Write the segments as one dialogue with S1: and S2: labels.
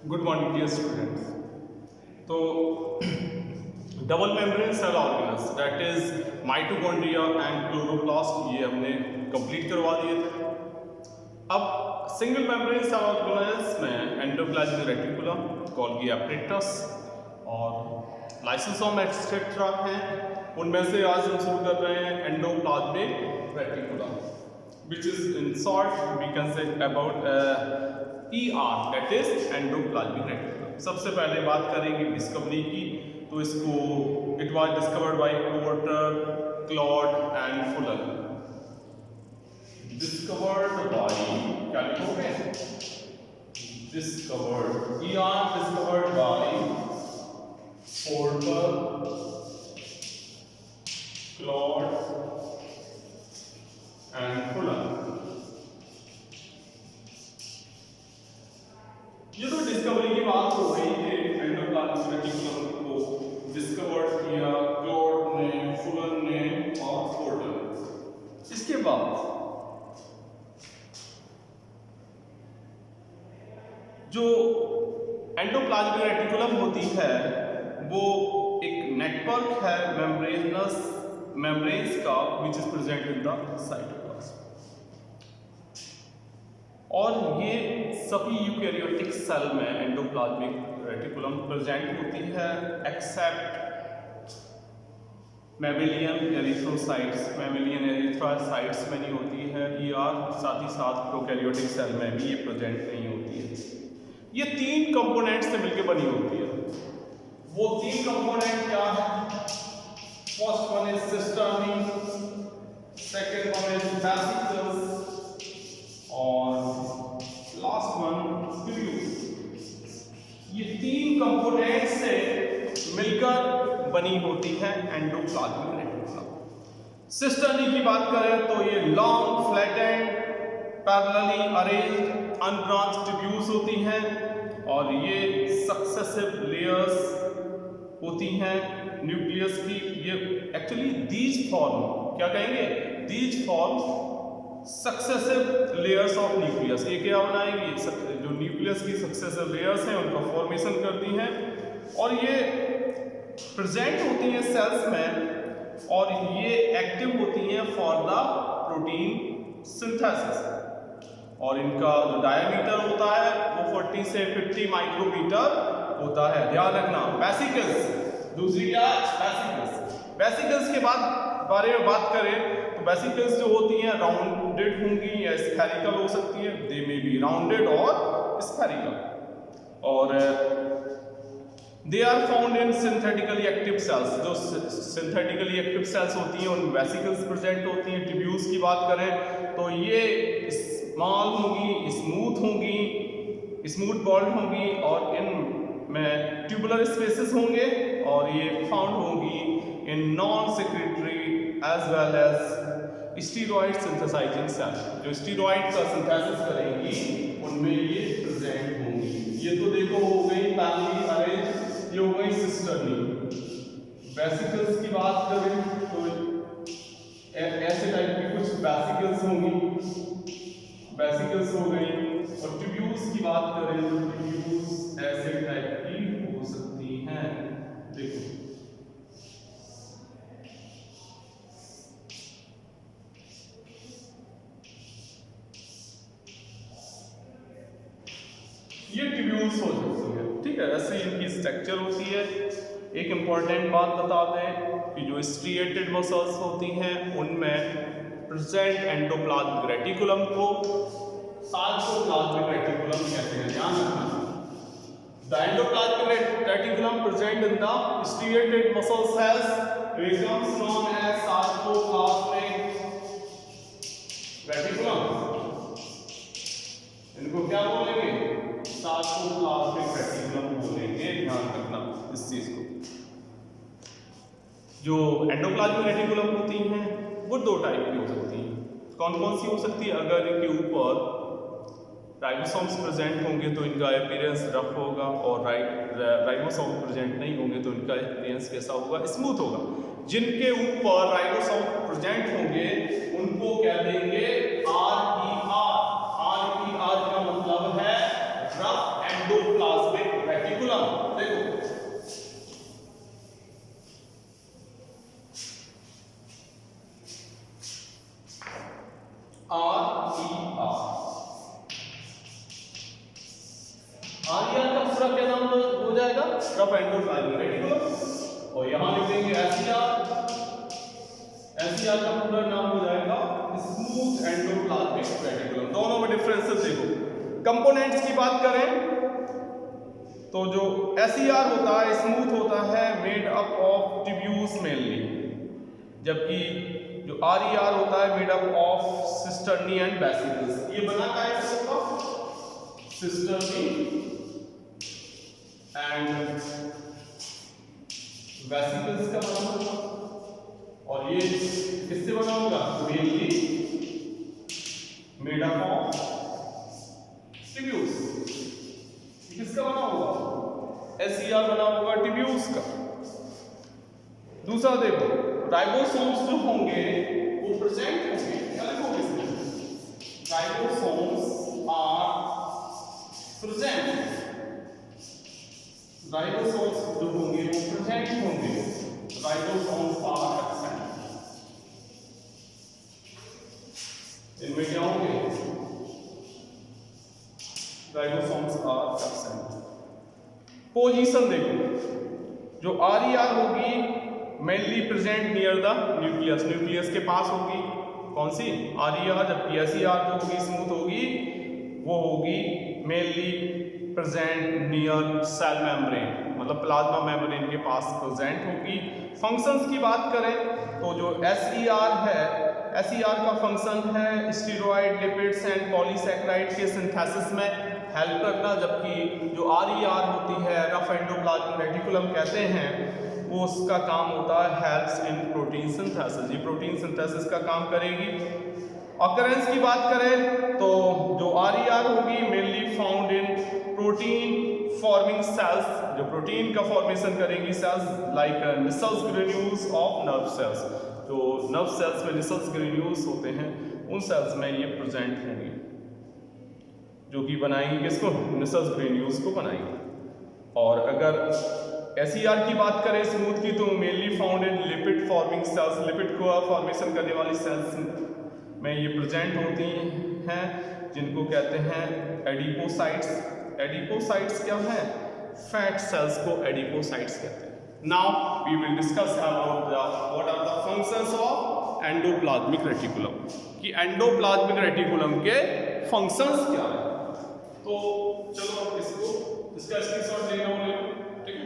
S1: Good morning dear students. तो double membrane cell organelles that is mitochondria and chloroplast ये हमने complete करवा दिए थे। अब सिंगल मेम्ब्रेन सेल ऑर्गेनल्स में एंडोप्लाज्मिक रेटिकुलम, गोल्गी एपरेटस और लाइसोसोम एक्सेट्रा हैं। उनमें से आज हम शुरू कर रहे हैं endoplasmic reticulum which is in short we can say about ER that is endoplasmic reticulum। सबसे पहले बात करेंगे डिस्कवरी की। तो इसको it was discovered by porter, Claude and Fuller. Discovered by क्या लिखोगे? Discovered ER discovered by porter, Claude and Fuller. ये तो डिस्कवरी की बात हो गई कि एंडोप्लाज्मिक रेटिकुलम को डिस्कवर किया क्लॉड ने, फुलर ने और पोर्टर। इसके बाद जो एंडोप्लाज्मिक रेटिकुलम होती है वो एक नेटवर्क है मेम्ब्रेन्स का which is present in the cytoplasm. और ये सभी यूकैरियोटिक सेल में एंडोप्लाज्मिक रेटिकुलम प्रेजेंट होती है except mammalian erythrocytes. Mammalian erythrocytes में नहीं होती है ER, साथ ही साथ प्रोकैरियोटिक सेल में भी ये प्रेजेंट नहीं होती है। ये तीन कंपोनेंट से मिलकर बनी होती है। वो तीन कंपोनेंट क्या है? First one is cisternae, second one is vesicles और लास्ट वन ट्यूब्यूल्स। ये तीन कंपोनेंट से मिलकर बनी होती है एंडोप्लाज्मिक रेटिकुलम। सिस्टर्नी की बात करें तो ये long flattened parallelly arranged unbranched tubules होती हैं और ये सक्सेसिव लेयर्स होती हैं न्यूक्लियस की। ये एक्चुअली दीज फॉर्म क्या कहेंगे? These form successive layers of nucleus. ये क्या बनाएंगी? जो न्यूक्लियस की सक्सेसिव लेयर्स हैं उनका फॉर्मेशन करती हैं और ये प्रेजेंट होती हैं सेल्स में और ये एक्टिव होती हैं फॉर द प्रोटीन सिंथेसिस। और इनका जो डायमीटर होता है वो 40 से 50 माइक्रोमीटर होता है। ध्यान रखना। वेसिकल्स दूसरी क्या? वेसिकल्स। वेसिकल्स के बारे में बात करें तो वेसिकल्स जो होती हैं राउंडेड होंगी या स्फेरिकल हो सकती है। दे मे बी राउंडेड और स्फेरिकल। और they are found in synthetically active cells. जो सिंथेटिकली एक्टिव सेल्स होती हैं उनमें वेसिकल्स प्रेजेंट होती हैं। ट्यूब्यूल्स की बात करें तो ये स्मॉल होंगी, स्मूथ होंगी, स्मूथ बॉल्ड होंगी और इन में ट्यूबुलर स्पेसेस होंगे और ये फाउंड होंगी in non secretory as well as steroid synthesizing cell. जो स्टीरॉइड का सिंथेसिस करेंगी उनमें ये प्रेजेंट होंगी। ये तो देखो हो गई पैरेलली अरेंज, ये हो गई सिस्टर्नी। वेसिकल्स की बात करें तो ऐसे टाइप की कुछ वेसिकल्स होंगी, वेसिकल्स हो गई। और ट्यूब्यूल्स की बात करें तो ट्यूब्यूल्स ऐसे टाइप की हो सकती हैं। देखो ये ट्यूब्यूल्स हो सकती है, ठीक है। ऐसे इनकी स्ट्रक्चर होती है। एक इंपॉर्टेंट बात बता दें कि जो स्ट्रिएटेड मसल्स होती हैं उनमें प्रेजेंट एंडोप्लाज्मिक रेटिकुलम को सार्कोप्लाज्मिक रेटिकुलम कहते हैं। ध्यान रखना। The endoplasmic reticulum present in the striated muscle cells becomes known as sarcoplasmic reticulum। इनको क्या बोलेंगे? सार्कोप्लाज्मिक रेटिकुलम बोलेंगे। ध्यान रखना इस चीज को। जो एंडोप्लाज्मिक रेटिकुलम होती हैं वो दो टाइप की हो सकती हैं। कौन कौन सी हो सकती है? अगर इनके ऊपर राइबोसोम्स प्रेजेंट होंगे तो इनका अपीयरेंस रफ होगा और राइबोसोम प्रेजेंट नहीं होंगे तो इनका अपीयरेंस कैसा होगा? स्मूथ होगा। जिनके ऊपर राइबोसोम प्रेजेंट होंगे उनको क्या देंगे? RER। RER का मतलब है रफ एंडोप्लाज्मिक RER का पूरा क्या नाम हो जाएगा? Rough endoplasmic reticulum. और यहाँ लिख देंगे SER का पूरा नाम हो जाएगा स्मूथ एंडोप्लाज्मिक रेटिकुलम। दोनों में डिफरेंसेस देखो। कंपोनेंट्स की बात करें तो जो SER होता है स्मूथ होता है, made up of tubules mainly, जबकि जो RER होता है made up of cisternae and vesicles. ये बना का है सिस्टर्नी एंड वेसिकल्स का बना होगा। और ये किससे बना होगा? Mainly made up of tubules. किसका बना होगा? SER बना होगा ट्यूब्यूल्स का। दूसरा देखो, राइबोसोम्स जो होंगे वो प्रेजेंट होंगे, क्या लिखोगे इसमें? Ribosomes are present. राइबोसोम्स जो होंगे वो प्रेजेंट होंगे, राइबोसोम्स आर एब्सेंट। इनमें क्या होंगे? Ribosomes are absent. पोजीशन देखो, जो RER होगी mainly present near the nucleus, nucleus के पास होगी। कौन सी? RER। जबकि SER जो होगी स्मूथ होगी वो होगी mainly present near cell membrane, मतलब प्लाज्मा मेम्ब्रेन के पास प्रेजेंट होगी। फंक्शंस की बात करें तो जो SER है, SER का फंक्शन है स्टीरॉयड, लिपिड्स एंड पॉलीसैकेराइड के सिंथेसिस में हेल्प करना, जबकि जो RER होती है रफ एंडोप्लाज्मिक रेटिकुलम कहते हैं, वो उसका काम होता है हेल्प्स इन प्रोटीन सिंथेसिस। ये प्रोटीन सिंथेसिस का काम करेगी। ऑकरेंस की बात करें तो जो RER होगी mainly found in protein forming cells, जो प्रोटीन का फॉर्मेशन करेगी cells like Nissl's granules of nerve cells. जो नर्व सेल्स में निसल्स ग्रेन्यूल्स होते हैं उन सेल्स में ये प्रेजेंट होंगी, जो कि बनाएंगे किसको? निसल्स ग्रेन्यूल्स को बनाएंगे। और अगर SER की बात करें स्मूथ की तो mainly found in lipid forming sales, lipid को फॉर्मेशन करने वाली सेल्स में ये प्रेजेंट होती हैं, जिनको कहते हैं एडिपोसाइट्स। एडिपोसाइट्स क्या है? फैट सेल्स को एडिपोसाइट्स कहते हैं। Now we will discuss about what are the functions of endoplasmic reticulum, कि एंडोप्लाज्मिक रेटिकुलम के फंक्शंस क्या है। तो चलो इसका स्क्रीनशॉट लेना हो, ठीक है।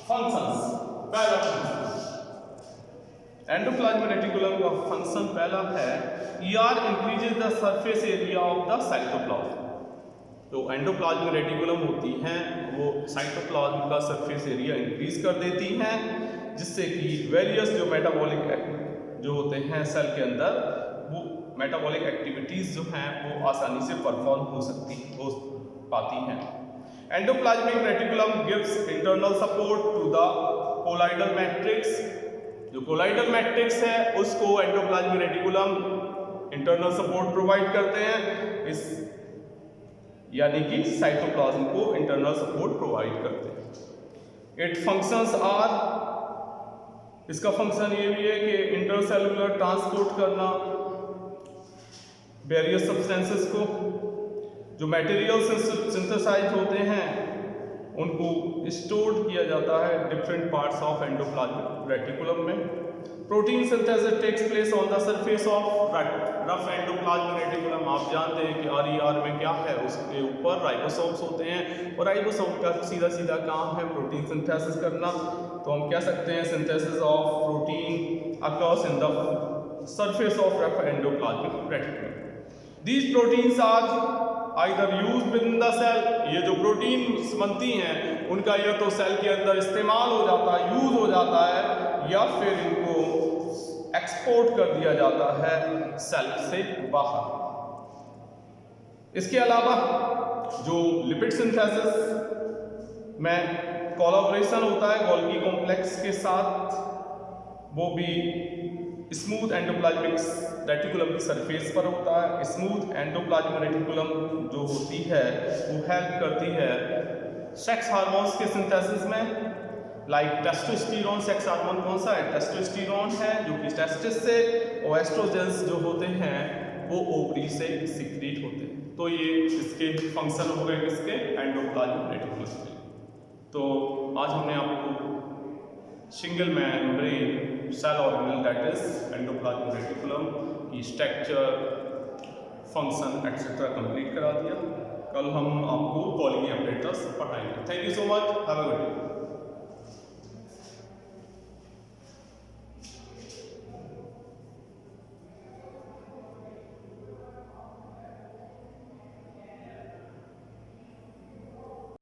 S1: फंक्शंस, पहला एंडोप्लाज्मिक रेटिकुलम का फंक्शन पहला है ER increases the surface area of the cytoplasm. जो एंडोप्लाज्मिक रेटिकुलम होती हैं वो साइटोप्लाज्म का सरफेस एरिया इंक्रीज कर देती हैं, जिससे कि वेरियस जो मेटाबॉलिक जो होते हैं सेल के अंदर, वो मेटाबॉलिक एक्टिविटीज जो हैं वो आसानी से परफॉर्म हो पाती हैं। Endoplasmic reticulum gives internal support to the colloidal matrix. जो कोलाइडल मैट्रिक्स है उसको endoplasmic reticulum internal support provide करते हैं, इस यानी कि साइटोप्लाज्म को इंटरनल सपोर्ट प्रोवाइड करते हैं। इट फंक्शंस आर, इसका फंक्शन ये भी है कि इंटरसेलुलर ट्रांसपोर्ट करना वेरियस सब्सटेंसेस को, जो मटेरियल सिंथेसाइज होते हैं उनको स्टोर किया जाता है different parts of endoplasmic reticulum में। Protein synthesis takes place on the surface of rough endoplasmic reticulum. आप जानते हैं कि RER में क्या है, उसके ऊपर राइबोसोम्स होते हैं और राइबोसोम का सीधा सीधा काम है प्रोटीन सिंथेसिस करना। तो हम कह सकते हैं synthesis of protein occurs in the surface of rough endoplasmic reticulum. These proteins are either use within the cell. ये जो प्रोटीन बनती हैं उनका या तो सेल के अंदर इस्तेमाल हो जाता है, यूज हो जाता है, या फिर इनको एक्सपोर्ट कर दिया जाता है सेल से बाहर। इसके अलावा जो लिपिड सिंथेसिस में कोलैबोरेशन होता है गोल्गी कॉम्प्लेक्स के साथ, वो भी स्मूथ एंडोप्लाज्मिक रेटिकुलम की सरफेस पर होता है। स्मूथ एंडोप्लाज्मिक रेटिकुलम जो होती है वो हेल्प करती है सेक्स हार्मोन्स के सिंथेसिस में, लाइक टेस्टोस्टेरोन। सेक्स हार्मोन कौन सा है? टेस्टोस्टेरोन है, जो कि टेस्टिस से, और एस्ट्रोजेंस जो होते हैं वो ओवरी से सिक्रीट होते हैं। तो ये इसके फंक्शन हो गए किसके? एंडोप्लाज्मिक रेटिकुलम के। तो आज हमने आपको single membrane cell organelle that is endoplasmic reticulum की स्ट्रक्चर, फंक्शन एक्सेट्रा कंप्लीट करा दिया। कल हम आपको कॉलिंग ऑपरेटर्स पढ़ाएंगे। Thank you so much, have a good day.